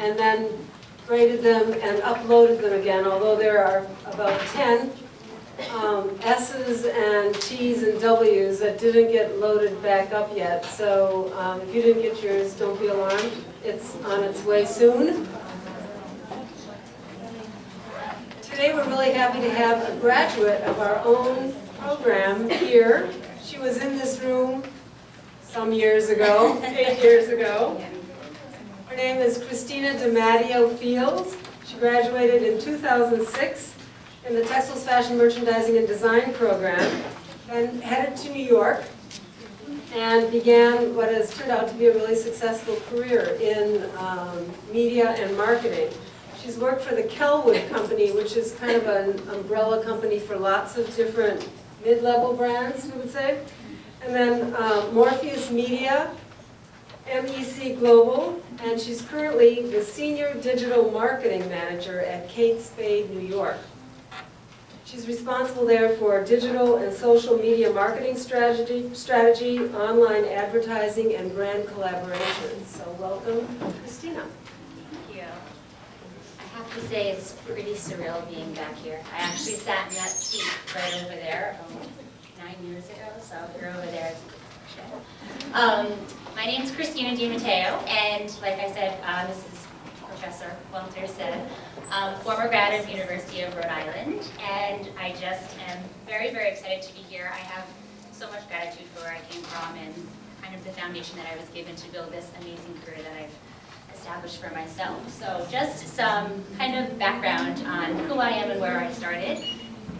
and then graded them and uploaded them again, although there are about 10 S's and T's and W's that didn't get loaded back up yet. So if you didn't get yours, don't be alarmed. It's on its way soon. Today we're really happy to have a graduate of our own program here. She was in this room some years ago, 8 years ago. Her name is Christina DiMatteo Fields. She graduated in 2006 in the Textiles Fashion Merchandising and Design program and headed to New York and began what has turned out to be a really successful career in media and marketing. She's worked for the Kellwood Company, which is kind of an umbrella company for lots of different mid-level brands, we would say. And then Morpheus Media, MEC Global, and she's currently the Senior Digital Marketing Manager at Kate Spade, New York. She's responsible there for digital and social media marketing strategy, online advertising, and brand collaboration. So welcome, Christina. Thank you. I have to say it's pretty surreal being back here. I actually sat in that seat right over there 9 years ago, so if you're over there, it's a good section. My name is Christina DiMatteo, and like I said, this is Professor Walter said, former grad of the University of Rhode Island, and I just am very, very excited to be here. I have so much gratitude for where I came from and kind of the foundation that I was given to build this amazing career that I've established for myself. So just some kind of background on who I am and where I started.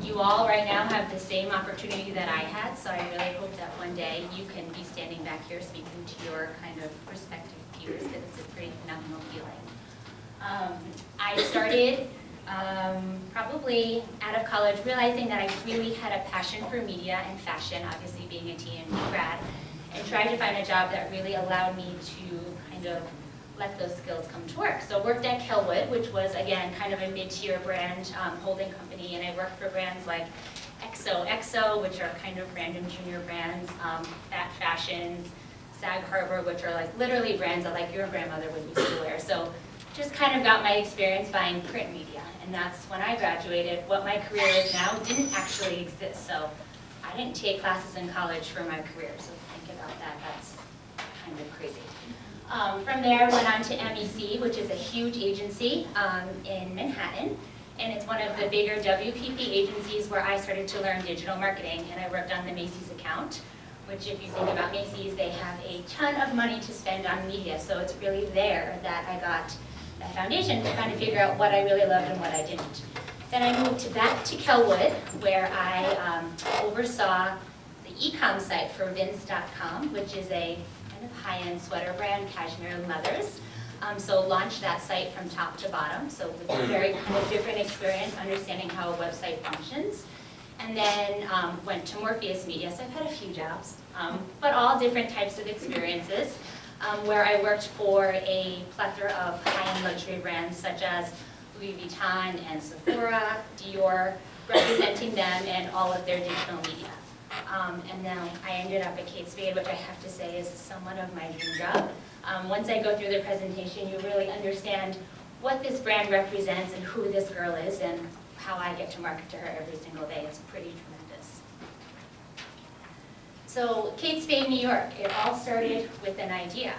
You all right now have the same opportunity that I had, so I really hope that one day you can be standing back here speaking to your kind of respective peers, because it's a pretty phenomenal feeling. I started probably out of college realizing that I really had a passion for media and fashion, obviously being a TMD grad, and tried to find a job that really allowed me to kind of let those skills come to work. So worked at Kellwood, which was, again, kind of a mid-tier brand holding company, and I worked for brands like XOXO, which are kind of random junior brands, Fat Fashions, Sag Harbor, which are like literally brands that like your grandmother would used to wear. So just kind of got my experience buying print media, and that's when I graduated. What my career is now didn't actually exist, so I didn't take classes in college for my career, so think about that, that's kind of crazy. From there, I went on to MEC, which is a huge agency in Manhattan, and it's one of the bigger WPP agencies where I started to learn digital marketing, and I worked on the Macy's account, which if you think about Macy's, they have a ton of money to spend on media, so it's really there that I got that foundation to kind of figure out what I really loved and what I didn't. Then I moved back to Kellwood, where I oversaw the e-com site for Vince.com, which is a kind of high-end sweater brand, cashmere and leathers. So launched that site from top to bottom, so with a very kind of different experience, understanding how a website functions. And then went to Morpheus Media, so I've had a few jobs, but all different types of experiences, where I worked for a plethora of high-end luxury brands such as Louis Vuitton and Sephora, Dior, representing them and all of their digital media. And now I ended up at Kate Spade, which I have to say is somewhat of my dream job. Once I go through the presentation, you really understand what this brand represents and who this girl is and how I get to market to her every single day. It's pretty tremendous. So Kate Spade, New York, it all started with an idea.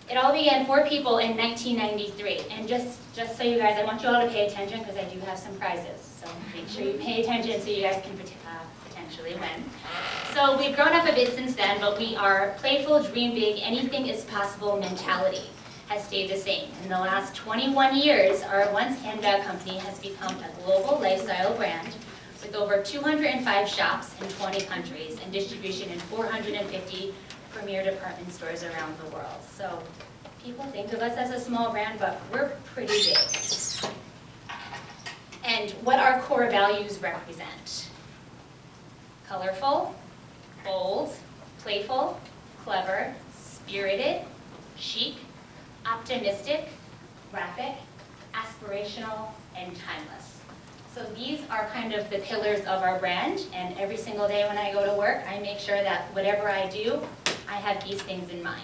It all began 4 people in 1993, and just so you guys, I want you all to pay attention because I do have some prizes, so make sure you pay attention so you guys can potentially win. So we've grown up a bit since then, but our playful, dream big, anything is possible mentality has stayed the same. In the last 21 years, our once handbag company has become a global lifestyle brand with over 205 shops in 20 countries and distribution in 450 premier department stores around the world. So people think of us as a small brand, but we're pretty big. And what our core values represent: colorful, bold, playful, clever, spirited, chic, optimistic, graphic, aspirational, and timeless. So these are kind of the pillars of our brand, and every single day when I go to work, I make sure that whatever I do, I have these things in mind.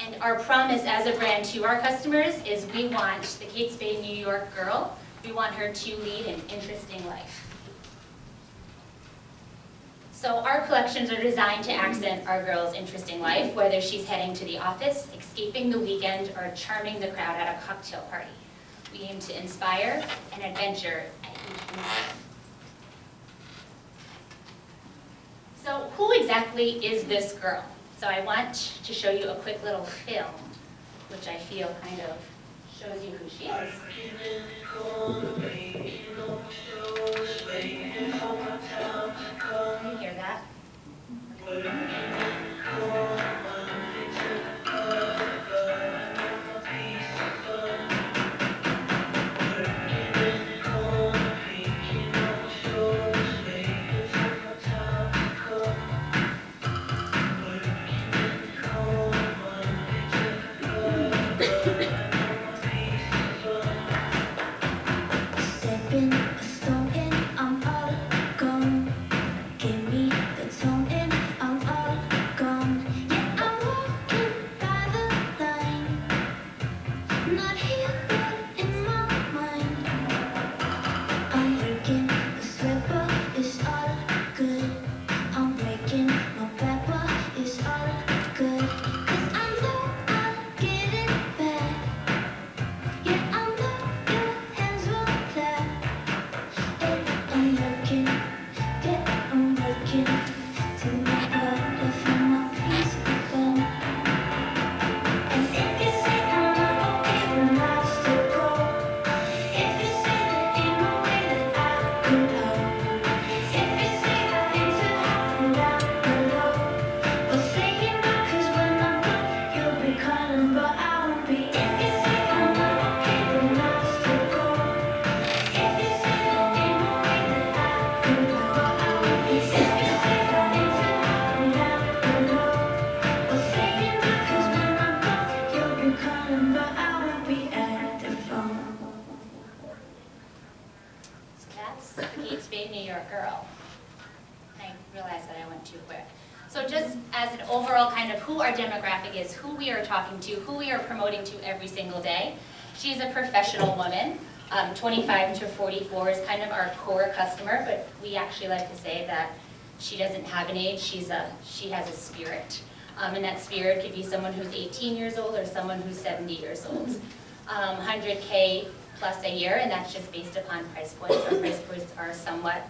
And our promise as a brand to our customers is we want the Kate Spade New York girl, we want her to lead an interesting life. So our collections are designed to accent our girl's interesting life, whether she's heading to the office, escaping the weekend, or charming the crowd at a cocktail party. We aim to inspire and adventure at each moment. So who exactly is this girl? So I want to show you a quick little film, which I feel kind of shows you who she is. Can you hear that? Kate Spade, New York girl. I realized that I went too quick. So just as an overall kind of who our demographic is, who we are talking to, who we are promoting to every single day. She's a professional woman. 25 to 44 is kind of our core customer, but we actually like to say that she doesn't have an age, she has a spirit. And that spirit could be someone who's 18 years old or someone who's 70 years old. 100K plus a year, and that's just based upon price points. Our price points are somewhat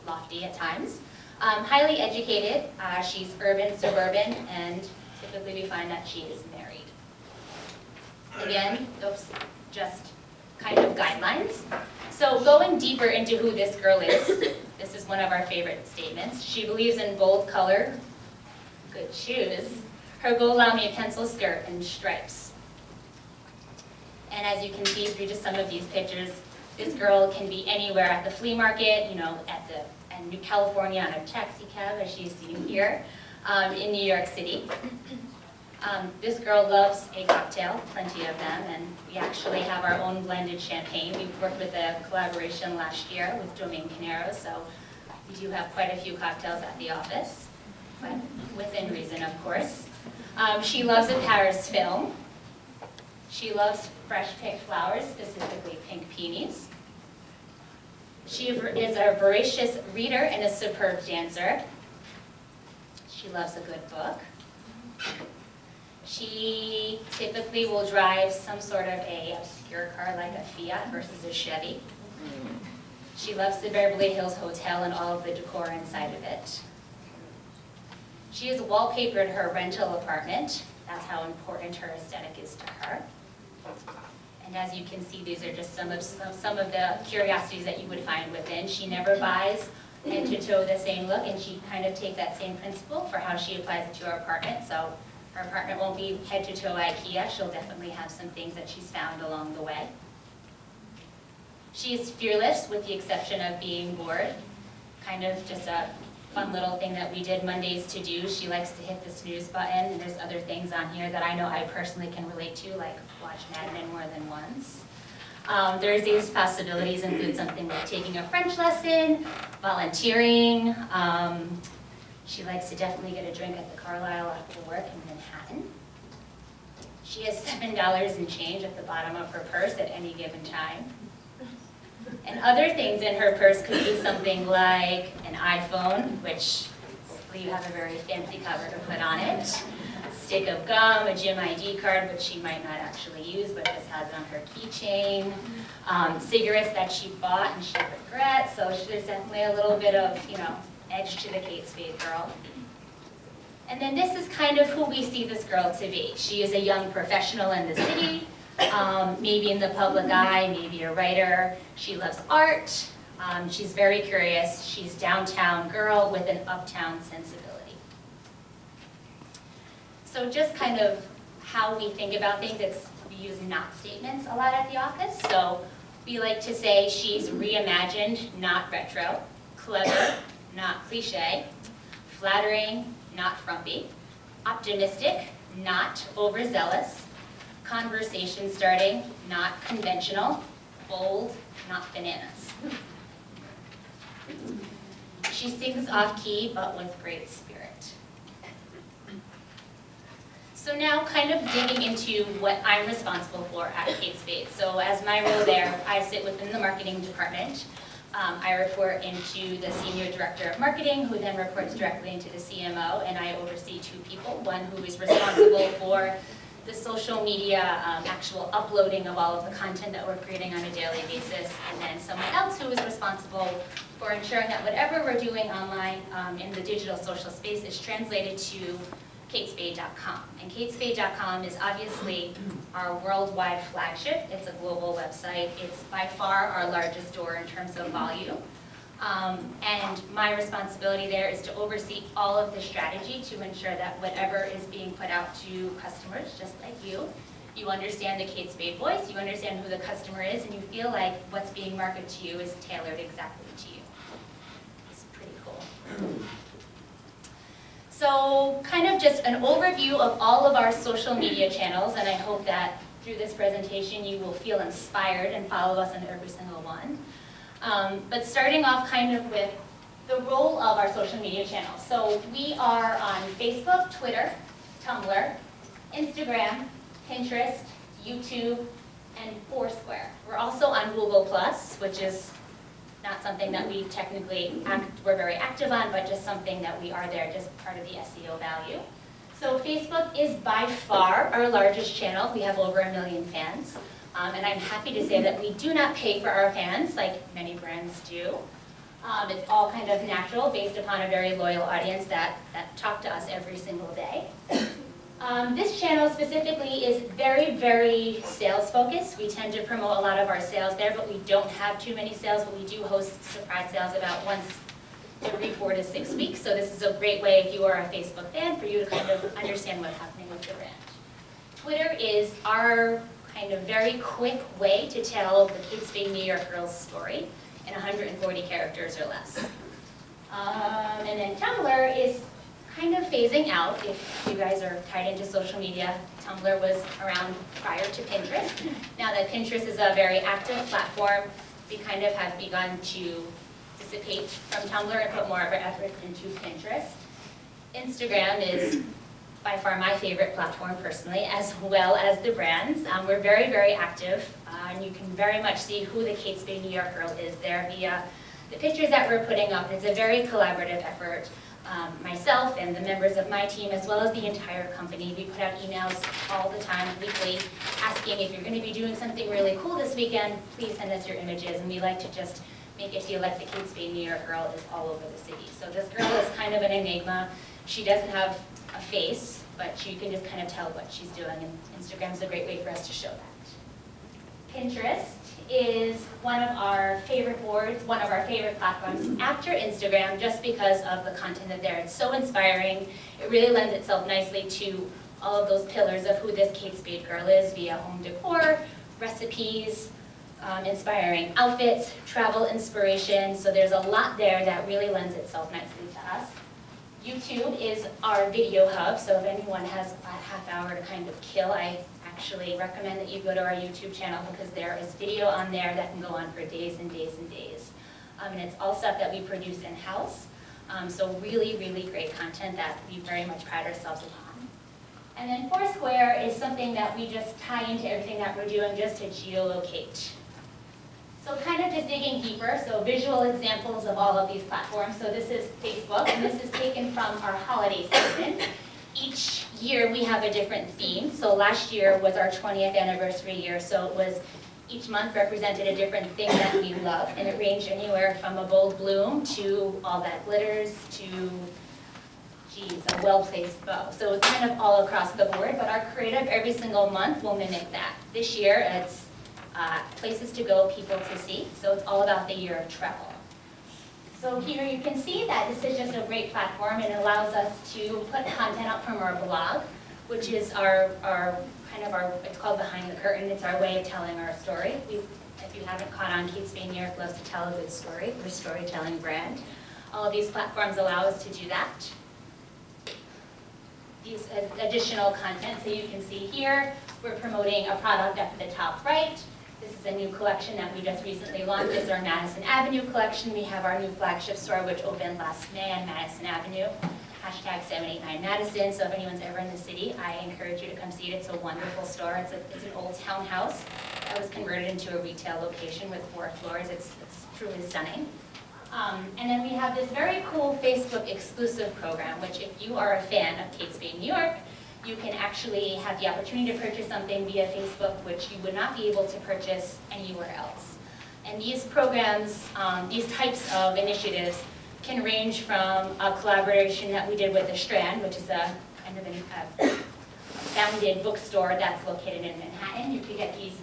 lofty at times. Highly educated, she's urban, suburban, and typically we find that she is married. Again, just kind of guidelines. So going deeper into who this girl is, this is one of our favorite statements. She believes in bold color, good shoes, her Go Lamy pencil skirt and stripes. And as you can see through just some of these pictures, this girl can be anywhere at the flea market, in New California on a taxi cab, as she's seen here, in New York City. This girl loves a cocktail, plenty of them, and we actually have our own blended champagne. We worked with a collaboration last year with Domaine Canero, so we do have quite a few cocktails at the office, but within reason, of course. She loves a Paris film. She loves fresh picked flowers, specifically pink peonies. She is a voracious reader and a superb dancer. She loves a good book. She typically will drive some sort of a obscure car like a Fiat versus a Chevy. She loves the Beverly Hills Hotel and all of the decor inside of it. She has wallpapered her rental apartment. That's how important her aesthetic is to her. And as you can see, these are just some of the curiosities that you would find within. She never buys head to toe the same look, and she kind of takes that same principle for how she applies it to her apartment. So her apartment won't be head to toe IKEA. She'll definitely have some things that she's found along the way. She's fearless, with the exception of being bored. Kind of just a fun little thing that we did Mondays to do. She likes to hit the snooze button, and there's other things on here that I know I personally can relate to, like watch Mad Men more than once. Thursday's possibilities include something like taking a French lesson, volunteering. She likes to definitely get a drink at the Carlisle after work in Manhattan. She has $7 in change at the bottom of her purse at any given time. And other things in her purse could be something like an iPhone, which you have a very fancy cover to put on it, a stick of gum, a gym ID card, which she might not actually use, but just has it on her keychain, cigarettes that she bought and she regrets, so there's definitely a little bit of, edge to the Kate Spade girl. And then this is kind of who we see this girl to be. She is a young professional in the city, maybe in the public eye, maybe a writer. She loves art. She's very curious. She's downtown girl with an uptown sensibility. So just kind of how we think about things, we use not statements a lot at the office. So we like to say she's reimagined, not retro, clever, not cliche, flattering, not frumpy, optimistic, not overzealous, conversation starting, not conventional, bold, not bananas. She sings off-key, but with great spirit. So now kind of digging into what I'm responsible for at Kate Spade. So as my role there, I sit within the marketing department. I report into the senior director of marketing, who then reports directly into the CMO, and I oversee two people, one who is responsible for the social media, actual uploading of all of the content that we're creating on a daily basis, and then someone else who is responsible for ensuring that whatever we're doing online in the digital social space is translated to katespade.com. And katespade.com is obviously our worldwide flagship. It's a global website. It's by far our largest store in terms of volume. And my responsibility there is to oversee all of the strategy to ensure that whatever is being put out to customers, just like you understand the Kate Spade voice, you understand who the customer is, and you feel like what's being marketed to you is tailored exactly to you. It's pretty cool. So kind of just an overview of all of our social media channels, and I hope that through this presentation you will feel inspired and follow us on every single one. But starting off kind of with the role of our social media channels. So we are on Facebook, Twitter, Tumblr, Instagram, Pinterest, YouTube, and Foursquare. We're also on Google+, which is not something that we technically we're very active on, but just something that we are there, just part of the SEO value. So Facebook is by far our largest channel. We have over 1 million fans. And I'm happy to say that we do not pay for our fans like many brands do. It's all kind of natural based upon a very loyal audience that talk to us every single day. This channel specifically is very, very sales focused. We tend to promote a lot of our sales there, but we don't have too many sales, but we do host surprise sales about once every 4 to 6 weeks. So this is a great way, if you are a Facebook fan, for you to kind of understand what's happening with the brand. Twitter is our kind of very quick way to tell the Kate Spade New York Girls story in 140 characters or less. And then Tumblr is kind of phasing out. If you guys are tied into social media, Tumblr was around prior to Pinterest. Now that Pinterest is a very active platform, we kind of have begun to dissipate from Tumblr and put more of our efforts into Pinterest. Instagram is by far my favorite platform personally, as well as the brands. We're very, very active, and you can very much see who the Kate Spade New York girl is there via the pictures that we're putting up. It's a very collaborative effort. Myself and the members of my team, as well as the entire company, we put out emails all the time, weekly, asking if you're going to be doing something really cool this weekend, please send us your images, and we like to just make it feel like the Kate Spade New York girl is all over the city. So this girl is kind of an enigma. She doesn't have a face, but you can just kind of tell what she's doing, and Instagram's a great way for us to show that. Pinterest is one of our favorite boards, one of our favorite platforms after Instagram, just because of the content that there. It's so inspiring. It really lends itself nicely to all of those pillars of who this Kate Spade girl is via home decor, recipes, inspiring outfits, travel inspiration. So there's a lot there that really lends itself nicely to us. YouTube is our video hub, so if anyone has a half hour to kind of kill, I actually recommend that you go to our YouTube channel, because there is video on there that can go on for days and days and days. And it's all stuff that we produce in-house, so really, really great content that we very much pride ourselves upon. And then Foursquare is something that we just tie into everything that we're doing just to geolocate. So kind of just digging deeper, so visual examples of all of these platforms. So this is Facebook, and this is taken from our holiday season. Each year we have a different theme. So last year was our 20th anniversary year, so it was each month represented a different thing that we love, and it ranged anywhere from a bold bloom to all that glitters to, geez, a well-placed bow. So it's kind of all across the board, but our creative every single month will mimic that. This year it's places to go, people to see, so it's all about the year of travel. So here you can see that this is just a great platform, and it allows us to put content up from our blog, which is it's called Behind the Curtain. It's our way of telling our story. If you haven't caught on, Kate Spade New York loves to tell a good story. We're a storytelling brand. All of these platforms allow us to do that. These additional content, so you can see here, we're promoting a product up at the top right. This is a new collection that we just recently launched. It's our Madison Avenue collection. We have our new flagship store, which opened last May on Madison Avenue. Hashtag 789 Madison. So if anyone's ever in the city, I encourage you to come see it. It's a wonderful store. It's an old townhouse that was converted into a retail location with 4 floors. It's truly stunning. And then we have this very cool Facebook exclusive program, which if you are a fan of Kate Spade New York, you can actually have the opportunity to purchase something via Facebook, which you would not be able to purchase anywhere else. And these programs, these types of initiatives can range from a collaboration that we did with The Strand, which is a kind of a founded bookstore that's located in Manhattan. You could get these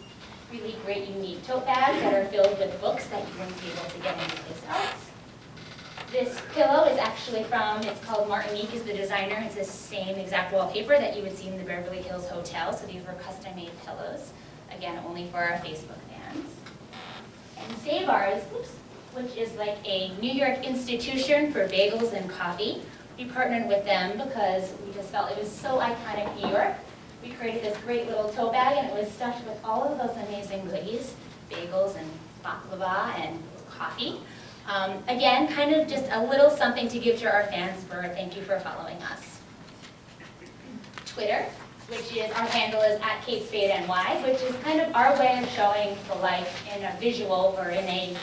really great unique tote bags that are filled with books that you wouldn't be able to get anyplace else. This pillow is actually it's called Martinique is the designer. It's the same exact wallpaper that you would see in the Beverly Hills Hotel. So these were custom-made pillows, again, only for our Facebook fans. And Save Ours, which is like a New York institution for bagels and coffee. We partnered with them because we just felt it was so iconic New York. We created this great little tote bag, and it was stuffed with all of those amazing goodies, bagels and baklava and coffee. Again, kind of just a little something to give to our fans for thank you for following us. Twitter, which is, our handle is @KateSpadeNY, which is kind of our way of showing the life in a visual or in a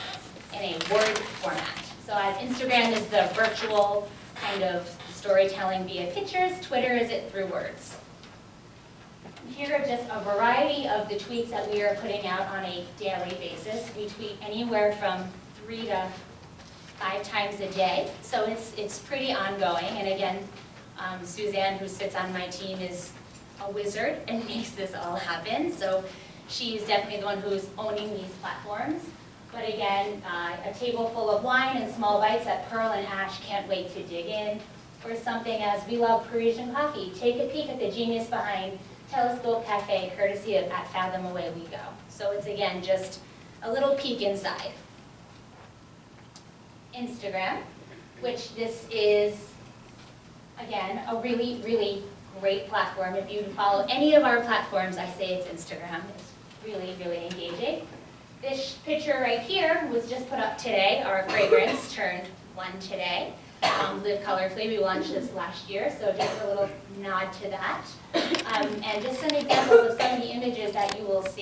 word format. So as Instagram is the virtual kind of storytelling via pictures, Twitter is it through words. Here are just a variety of the tweets that we are putting out on a daily basis. We tweet anywhere from 3 to 5 times a day, so it's pretty ongoing. And again, Suzanne, who sits on my team, is a wizard and makes this all happen. So she's definitely the one who's owning these platforms. But again, a table full of wine and small bites that Pearl and Ash can't wait to dig in. Or something as we love Parisian coffee. Take a peek at the genius behind Telescope Cafe, courtesy of @Fathom Away We Go. So it's again just a little peek inside. Instagram, which this is, again, a really, really great platform. If you follow any of our platforms, I say it's Instagram. It's really, really engaging. This picture right here was just put up today. Our fragrance turned 1 today. Live Colorfully, we launched this last year, so just a little nod to that. And just some examples of some of the images that you will see.